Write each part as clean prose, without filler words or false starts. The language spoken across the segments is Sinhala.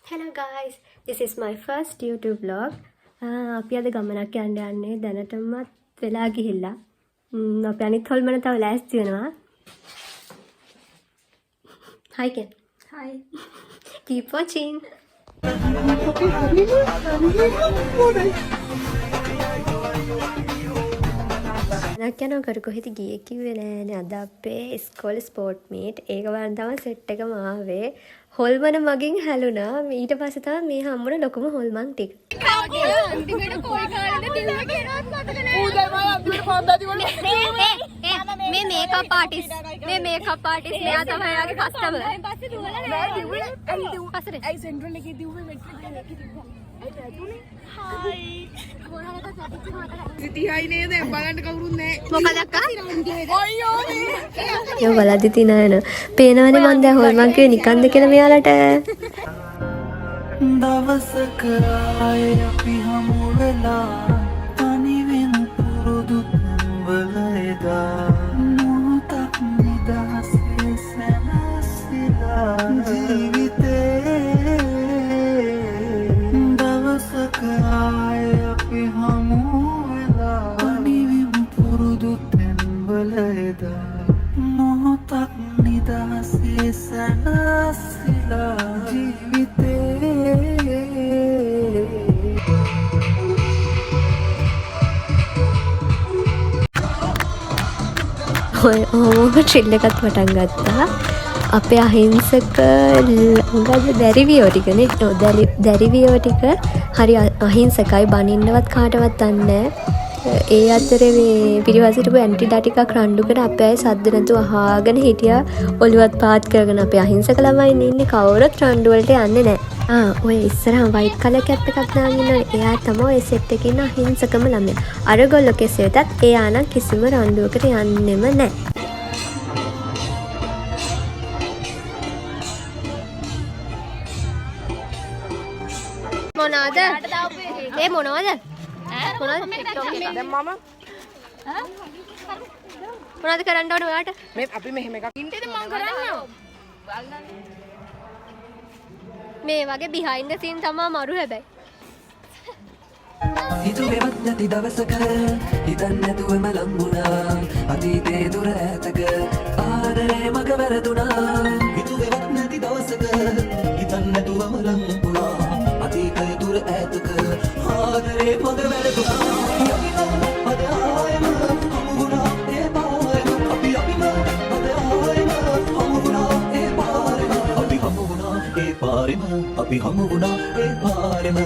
Hello guys, this is my first YouTube vlog. අපි අද ගමනක් යන්නේ දැනටමත් වෙලා ගිහිල්ලා. අපි අනිත් හොල්මන තව ලෑස්ති වෙනවා. Hi Ken. Hi. Keep watching. නැක්කන කර කොහෙද ගියේ කිව්වේ නෑනේ අද අපේ ඉස්කෝලේ ස්පෝර්ට් මීට් ඒක වරන් තමයි සෙට් එකම ආවේ හොල්මන මගින් හැලුණා ඊට පස්සේ තමයි මේ හම්බුන ලොකුම හොල්මන් ටික අන්තිමට කොයි කාලෙද ටිල්ල කියනවත් මතක නෑ ඌ දැන් මම අන්තිමට පන්දාදි වල මේ මේකප් ආටිස්ට් මෙයා තමයි යාගේ කස්ටමර් පස්සේ දුවලා නෑ දිව්වේ පස්සේ ඇයි සෙන්ට්‍රල් එකේ දිව්වේ මෙට්‍රික් එකේ දිව්වා Hi. Hai nේද බලන්න කවුරුත් නැහැ. මොකද අක්කා? අයියෝ නේ. යෝ බලද්දි තිනායන. පේනවනේ මන් දැන් හොල්මන් කිව්වේ නිකන්ද කියලා මෙයාලට. දවසක ආයේ අපි හමු වෙලා තනි වෙන පුරුදු වල එදා මොහොතක් නිදහසේ සැනසීලා ජීවිතේ ආයේ අපි හමු වෙලා අනිවිමු පුරුදු තැන්වල එදා මොහොතක් නිදහසේ සැනසීලා ජීවිතේ ඔය ට්‍රිල් එකත් පටන් ගත්තා අපේ අහිංසක දැරිවියෝ ටිකනේ දැරිවියෝ ටික හරි අහිංසකයි බනින්නවත් කාටවත් දන්නේ ඒ අතරේ මේ පිරිවසිරපු ඇන්ටිලා ටිකක් රණ්ඩු කර අපේ අය සද්ද නැතුව අහගෙන හිටියා ඔළුවත් පාත් කරගෙන අපේ අහිංසක ළමයි ඉන්නේ කවුරුත් රණ්ඩු වලට යන්නේ නැහැ ඔය ඉස්සරහා වයිට් කලර් කැප් එකක් දාගෙන ඉන්න එයා තමයි ඔය සෙට් එකේ ඉන්න අහිංසකම ළමයා අරගොල්ලෝ කෙසේ වෙතත් එයා නම් කිසිම රණ්ඩුවකට යන්නෙම නැහැ මොනවාද? ඒ මොනවාද? මොනවාද? දැන් මම මොනවද කරන්න ඕනේ ඔයාට? මේ අපි මෙහෙම එකක් ඉන්නද මම කරන්න. මේ වගේ behind the scene තමයි මරු හැබැයි. හිතුවේවත් නැති දවසක හිතන්න නැතුවම ලංගුණා අතීතේ දුර ඈතක ආදරේ මග වැරදුනා හිතුවේවත් නැති දවසක හිතන්න නැතුවම ලංගුණා අතීතේ දුර ඈතක ආදරේ මග වැරදුනා අද ආයම හමුුණා ඒ පාරම අපි අපිම අද ආයම හමුුණා ඒ පාරම අපි හමුුණා ඒ පාරම අපි හමුුණා ඒ පාරම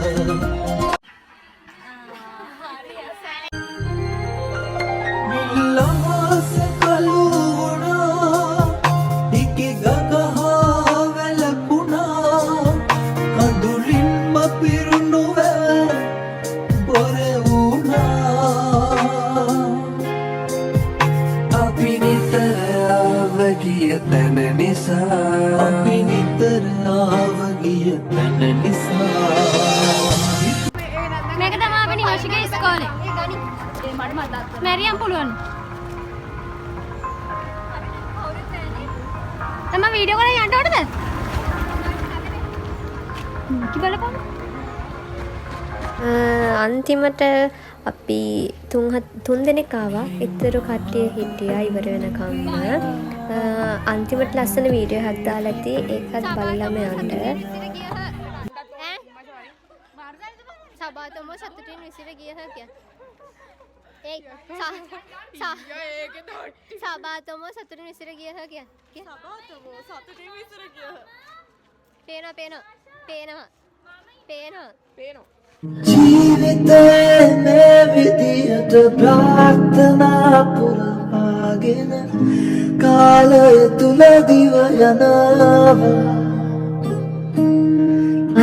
මේක තමයි අපි නිවර්ෂිකේ ඉස්කෝලේ. මැරියම් පුළුවන්. තම වීඩියෝ කරලා යන්න ඕනද? කිවලපන්. අන්තිමට අපි තුන් දෙනෙක් ආවා. ඊතර කට්ටිය හිටියා ඉවර වෙනකම්ම. අන්තිමට ලස්සන වීඩියෝ එකක් දාලා ඇති ඒකත් බලලම යන්න. සබාතම සතුටින් විසිර ගියහ කිය. ඒ සබාතම සතුටින් විසිර ගියහ කිය. සබාතම සතුටින් විසිර ගියහ. පේනවා. ජීවිතේ මේ විදියට ප්‍රාර්ථනා පුරාගෙන කාලය තුල දිව යනවා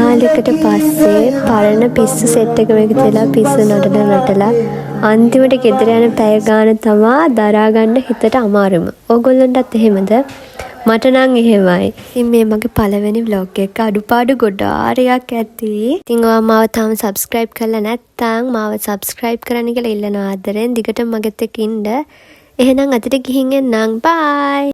ආලෙකට පස්සේ පරණ පිස්සු සෙට් එක මේක තියලා පිස්සු නටලා අන්තිමට ගෙදර යන පැය ගාන තමයි දරා ගන්න හිතට අමාරුම. ඕගොල්ලන්ටත් එහෙමද? මට නම් එහෙමයි. ඉතින් මේ මගේ පළවෙනි vlog එක අඩුපාඩු ගොඩාරියක් ඇති. ඉතින් ඔයා මාව තාම subscribe කරලා නැත්නම් මාව subscribe කරන්න කියලා ඉල්ලනවා ආදරෙන්. දිගටම මගෙත් එක්ක ඉන්න. එහෙනම් අදට ගිහින් එන්නම්. bye.